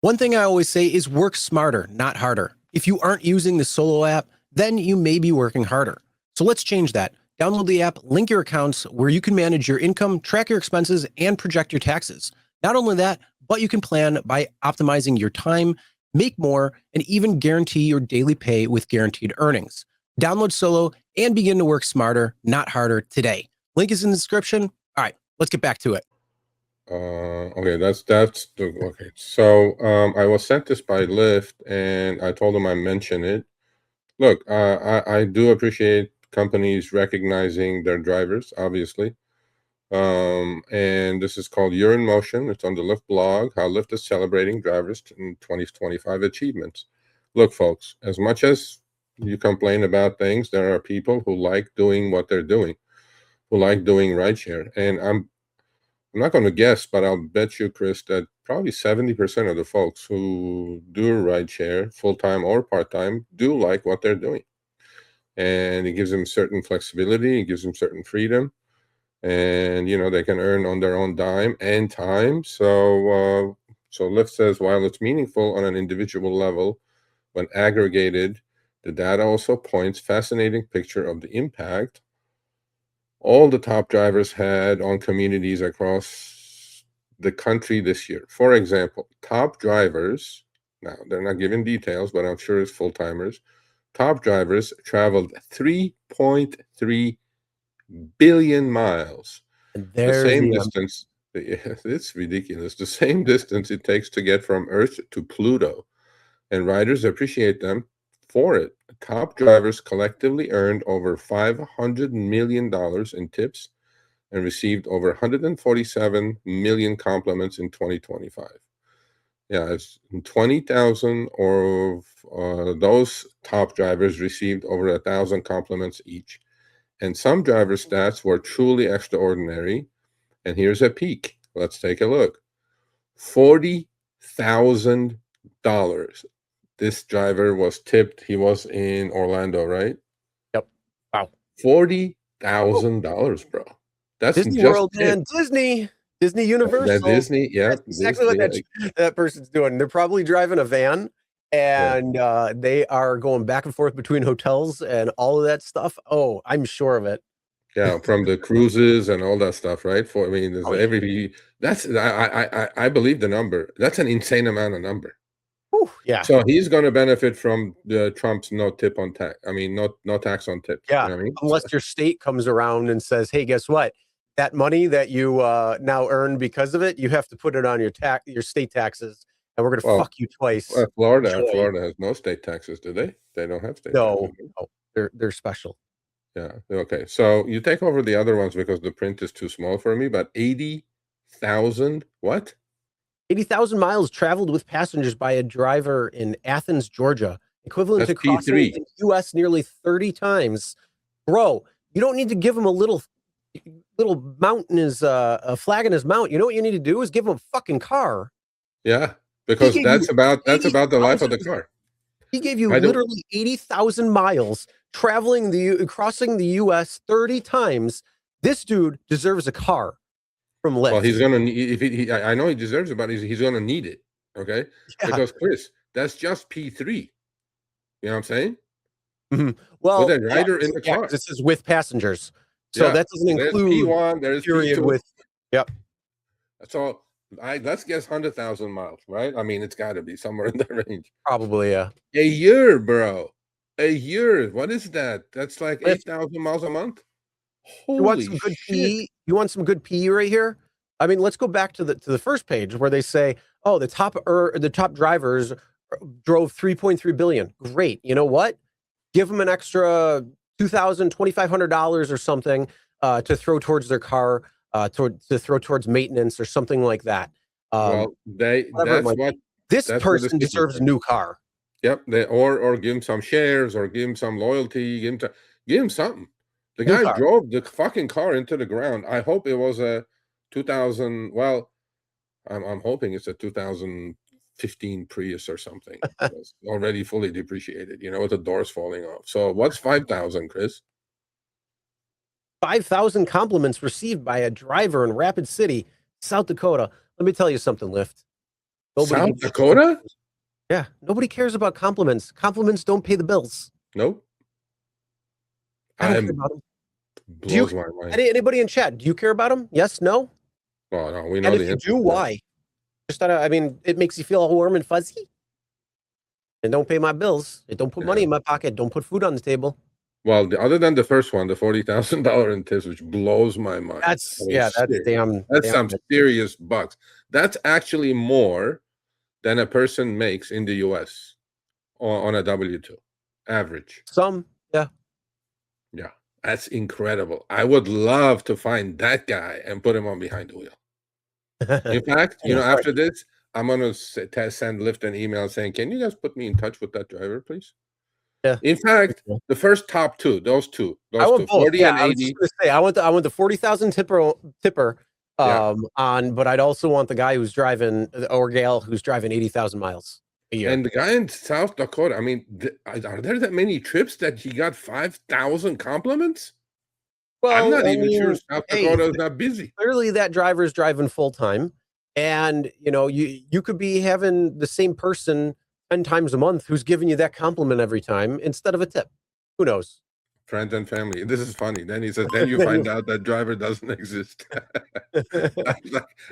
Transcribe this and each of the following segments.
One thing I always say is work smarter, not harder. If you aren't using the Solo app, then you may be working harder. So let's change that. Download the app, link your accounts where you can manage your income, track your expenses, and project your taxes. Not only that, but you can plan by optimizing your time, make more, and even guarantee your daily pay with guaranteed earnings. Download Solo and begin to work smarter, not harder today. Link is in the description. All right, let's get back to it. Okay, okay. So I was sent this by Lyft, and I told them I mention it. Look, I do appreciate companies recognizing their drivers, obviously. And this is called You're in Motion. It's on the Lyft blog, how Lyft is celebrating drivers in 2025 achievements. Look, folks, as much as you complain about things, there are people who like doing what they're doing, who like doing rideshare. And I'm not going to guess, but I'll bet you, Chris, that probably 70% of the folks who do rideshare, full-time or part-time, do like what they're doing. And it gives them certain flexibility, it gives them certain freedom, and they can earn on their own dime and time. So Lyft says, while it's meaningful on an individual level, when aggregated, the data also points fascinating picture of the impact all the top drivers had on communities across the country this year. For example, top drivers, now they're not giving details, but I'm sure it's full-timers, top drivers traveled 3.3 billion miles. And The there's same the distance, it's ridiculous, the same distance it takes to get from Earth to Pluto. And riders appreciate them for it. Top drivers collectively earned over $500 million in tips and received over 147 million compliments in 2025. Yeah, it's 20,000 or those top drivers received over 1,000 compliments each. And some driver stats were truly extraordinary. And here's a peek. Let's take a look. $40,000. This driver was tipped. He was in Orlando, right? Yep. Wow. $40,000, bro. That's Disney just World, tip. man. Disney That Universal. Disney, yeah, That's exactly what that person's doing. They're probably driving a van yeah, and they are going back and forth between hotels and all of that stuff. Oh, I'm sure of it. yeah. From the cruises and all that stuff, right? There's Oh, yeah. that's I believe the number. That's an insane amount of number. Whew, yeah. So he's going to benefit from the Trump's no tip on tax. I mean, no tax on tips. You Yeah. know what I mean? Unless your state comes around and says, hey, guess what? That money that you now earn because of it, you have to put it on your state taxes, and we're gonna Well, fuck you twice. Florida, Enjoy. Florida has no state taxes, do they? They don't have state taxes. No, no, they're special. Yeah. Okay. So you take over the other ones because the print is too small for me. But 80,000. What? 80,000 miles traveled with passengers by a driver in Athens, Georgia, equivalent That's to crossing P3. the US nearly 30 times. Bro, you don't need to give him a little mount in his a flag in his mount. You know what you need to do is give him a fucking car. Yeah, He because gave you that's about the life of the 80,000 car. he gave you I don't. literally 80,000 miles crossing the US 30 times. This dude deserves a car from Well, he's Lyft. gonna need if I know he deserves it, but he's gonna need it. Okay, Yeah. because Chris, that's just P3. You know what I'm saying? Mhm. With Well, a rider in the yeah, 'cause car. this is with passengers. So Yeah. that doesn't So there's include P1, there's period P2. with yep. So let's guess 100,000 miles, right? I mean, it's got to be somewhere in that range. Probably, yeah. A year, bro. A year. What is that? That's like Lyft. 8,000 miles a month. You want Holy some good shit. PE? You want some good PE right here? I mean, let's go back to the first page where they say, "Oh, the top drivers drove 3.3 billion." Great. You know what? Give them an extra $2,000, $2,500 or something to throw towards their car, to throw towards maintenance or something like that. Well, Whatever it might be. This that's what the person stickers deserves a say. new car. Yep. Or give him some shares or give him some loyalty. Give him something. The New guy car. drove the fucking car into the ground. I hope it was a 2000. Well, I'm hoping it's a 2015 Prius or something. It's already fully depreciated, with the doors falling off. So what's 5,000, Chris? 5,000 compliments received by a driver in Rapid City, South Dakota. Let me tell you something, Lyft. Nobody South gives a shit. Dakota? Yeah, nobody cares about compliments. Compliments don't pay the bills. Nope. I don't care about them. Do you? Blows my mind. Anybody in chat? Do you care about them? Yes, no. Oh no, we know And if the you answer do, to that. why? Just I mean, it makes you feel all warm and fuzzy. And don't pay my bills. It don't put money in my pocket. Don't put food on the table. Well, other than the first one, the $40,000 in tips, which blows my mind. That's I mean, that's serious. damn. That's damn some good. serious bucks. That's actually more than a person makes in the US on a W-2 average. Some, yeah. Yeah, that's incredible. I would love to find that guy and put him on behind the wheel. In fact, after this, I'm gonna send Lyft an email saying, "Can you guys put me in touch with that driver, please?" Yeah. In fact, the first top two, those two, I want both. 40 Yeah, and I was 80. just gonna say I want the 40,000 tipper. Yeah. But I'd also want the guy who's driving or gal who's driving 80,000 miles a year. And the guy in South Dakota, I mean, are there that many trips that he got 5,000 compliments? Well, I'm not I even mean, sure South Dakota is not busy. Clearly that driver's driving full time, and you could be having the same person 10 times a month who's giving you that compliment every time instead of a tip. Who knows? Friends and family. This is funny. Then he says, then you find out that driver doesn't exist.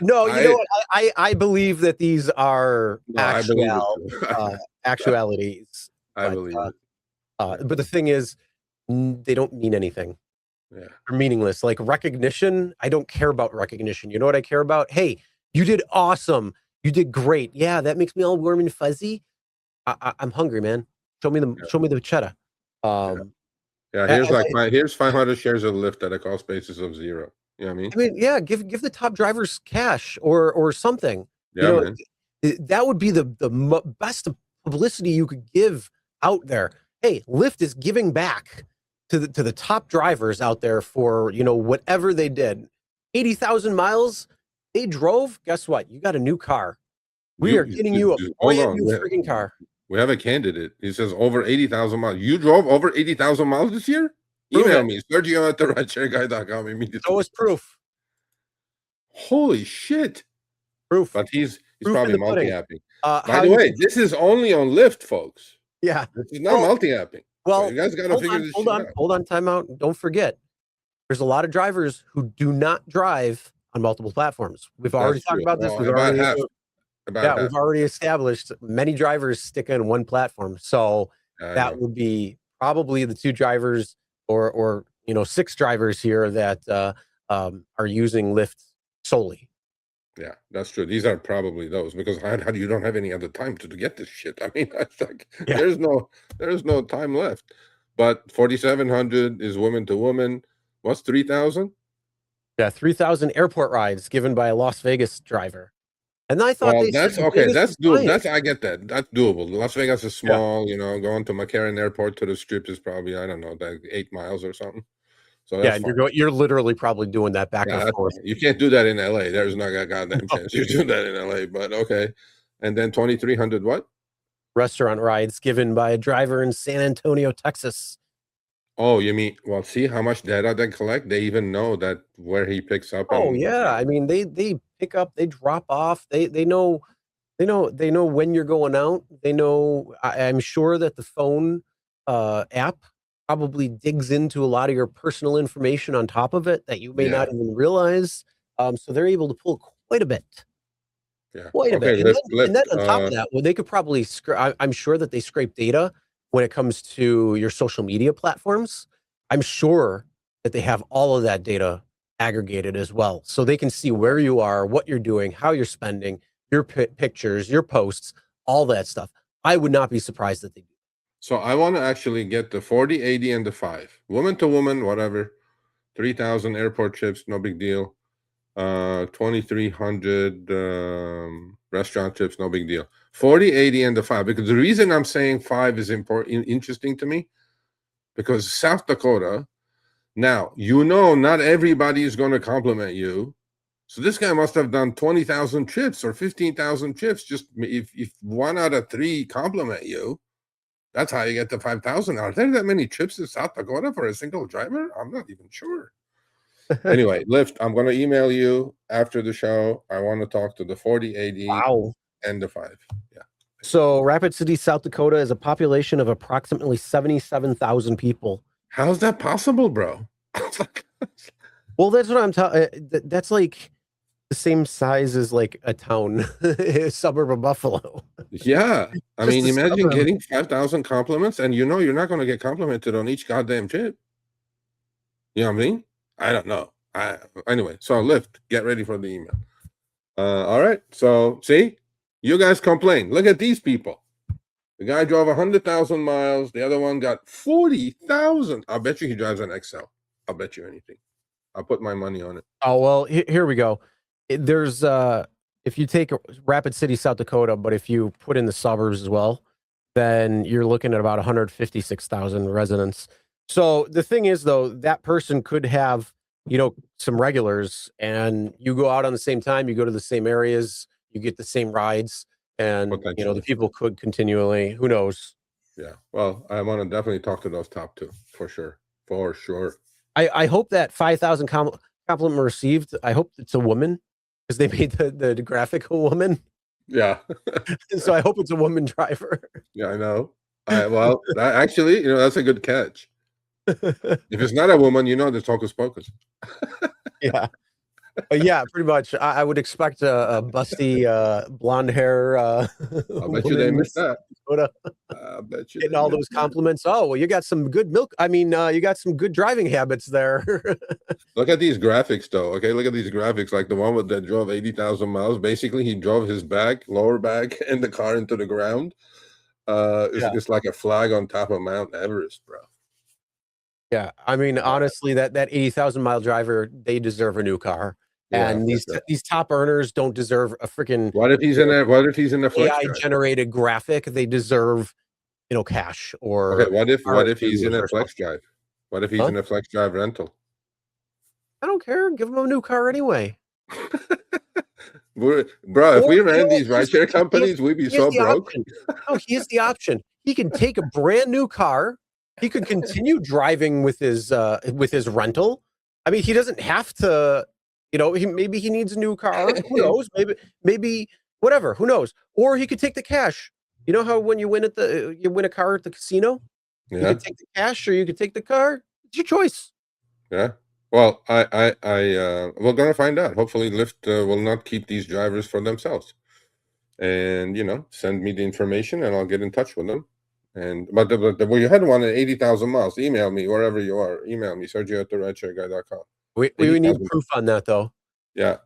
No, you know what? I believe that these are actualities. I believe it. But the thing is, they don't mean anything. Yeah. They're meaningless. Like recognition, I don't care about recognition. You know what I care about? Hey, you did awesome. You did great. Yeah, that makes me all warm and fuzzy. I'm hungry, man. Show me the cheddar. Here's 500 shares of Lyft at a cost basis of 0. You know what I mean? I mean, yeah, give the top drivers cash or something. Yeah, man. That would be the best publicity you could give out there. Hey, Lyft is giving back to the top drivers out there for whatever they did. 80,000 miles they drove. Guess what? You got a new car. We are getting you a brand new freaking car. We have a candidate. He says over 80,000 miles. You drove over 80,000 miles this year? Email me, Sergio at the rideshareguy.com immediately. Show us proof. Holy shit. Proof. But he's probably multi-apping. By the way, this is only on Lyft, folks. Yeah. This is not multi-apping. Well, so you guys got to figure this shit out. Hold on, time out. Don't forget, there's a lot of drivers who do not drive on multiple platforms. We've already talked about this. We've already established many drivers stick in one platform. So that would be probably the 2 drivers or 6 drivers here that are using Lyft solely. Yeah, that's true. These are probably those because how do you don't have any other time to get this shit? I mean, it's like there's no time left. But 4,700 is woman to woman. What's 3,000? Yeah, 3,000 airport rides given by a Las Vegas driver. And I thought that's okay. That's doable. I get that. That's doable. Las Vegas is small. Going to McCarran Airport to the Strip is probably like 8 miles or something. So that's you're literally probably doing that back and forth. You can't do that in LA. There's not a goddamn chance you do that in LA. But okay. And then 2,300 what? Restaurant rides given by a driver in San Antonio, Texas. Oh, you mean, well, see how much data they collect? They even know that where he picks up. Oh, yeah. I mean, they pick up, they drop off. They know when you're going out. They know, I'm sure that the phone app probably digs into a lot of your personal information on top of it that you may not even realize. So they're able to pull quite a bit. Yeah. Quite a bit. And then on top of that, they could probably, I'm sure that they scrape data when it comes to your social media platforms. I'm sure that they have all of that data aggregated as well. So they can see where you are, what you're doing, how you're spending, your pictures, your posts, all that stuff. I would not be surprised that they do. So I want to actually get the 40, 80, and the 5. Woman to woman, whatever. 3,000 airport trips, no big deal. 2,300 restaurant trips, no big deal. 40, 80, and the 5. Because the reason I'm saying 5 is interesting to me, because South Dakota, now, not everybody is going to compliment you. So this guy must have done 20,000 trips or 15,000 trips. Just if 1 out of 3 compliment you, that's how you get to 5,000. Are there that many trips to South Dakota for a single driver? I'm not even sure. Anyway, Lyft, I'm going to email you after the show. I want to talk to the 40, 80. Wow. and the 5. Yeah. So Rapid City, South Dakota is a population of approximately 77,000 people. How's that possible, bro? Well, that's what I'm talking. That's like the same size as like a town, a suburb of Buffalo. Yeah. I Just mean, a imagine suburb. getting 5,000 compliments, and you're not going to get complimented on each goddamn trip. You know what I mean? I don't know. Anyway, so Lyft, get ready for the email. All right. So see, you guys complain. Look at these people. The guy drove 100,000 miles. The other one got 40,000. I'll bet you he drives an XL. I'll bet you anything. I'll put my money on it. Oh, well, here we go. There's if you take Rapid City, South Dakota, but if you put in the suburbs as well, then you're looking at about 156,000 residents. So the thing is, though, that person could have, some regulars, and you go out on the same time, you go to the same areas, you get the same rides, and the people could continually, who knows? Yeah. Well, I want to definitely talk to those top 2 for sure. For sure. I hope that 5,000 compliment received. I hope it's a woman, because they made the graphic a woman. Yeah. So I hope it's a woman driver. Yeah, I know. Well, actually, that's a good catch. If it's not a woman, there's hocus pocus. Yeah. Yeah, pretty much. I would expect a busty blonde hair. I'll bet you they missed that. I bet you getting all those compliments. Oh, well, you got some good milk. I mean, you got some good driving habits there. Look at these graphics, though. Okay, look at these graphics. Like the one that drove 80,000 miles. Basically, he drove his lower back, and the car into the ground. It's like a flag on top of Mount Everest, bro. Yeah, I mean, honestly, that 80,000 mile driver, they deserve a new car. Yeah, and these top earners don't deserve a freaking. What if he's in a flex AI generated graphic? They deserve, cash or. Okay, what if he's in a flex drive? What if he's in a flex drive rental? I don't care. Give him a new car anyway. Bro, if we ran these rideshare companies, we'd be so broke. No, he has the option. He can take a brand new car. He could continue driving with his rental. I mean, he doesn't have to. Maybe he needs a new car. Who knows? Maybe whatever. Who knows? Or he could take the cash. You know how when you win a car at the casino, you could take the cash or you could take the car. It's your choice. Yeah. Well, we're gonna find out. Hopefully, Lyft will not keep these drivers for themselves, and send me the information, and I'll get in touch with them. But you had one at 80,000 miles. Email me wherever you are. Email me, Sergio at therideshareguy.com. We need proof on that, though. Yeah.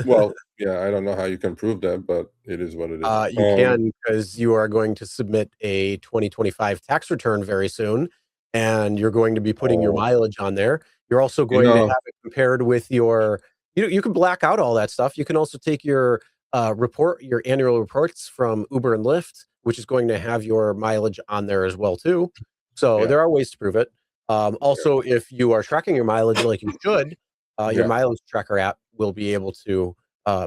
Well, yeah, I don't know how you can prove that, but it is what it is. You can, because you are going to submit a 2025 tax return very soon, and you're going to be putting your mileage on there. You're also going to have it compared with your. You can black out all that stuff. You can also take your your annual reports from Uber and Lyft, which is going to have your mileage on there as well too. So there are ways to prove it. Also, if you are tracking your mileage like you should, your mileage tracker app will be able to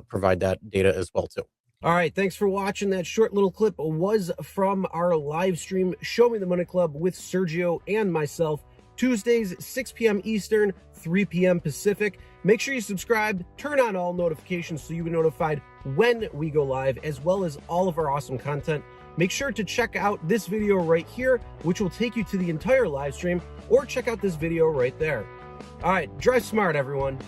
provide that data as well too. All right, thanks for watching. That short little clip was from our live stream, Show Me the Money Club with Sergio and myself, Tuesdays, 6 p.m. Eastern, 3 p.m. Pacific. Make sure you subscribe, turn on all notifications so you get notified when we go live, as well as all of our awesome content. Make sure to check out this video right here, which will take you to the entire live stream, or check out this video right there. All right, drive smart, everyone.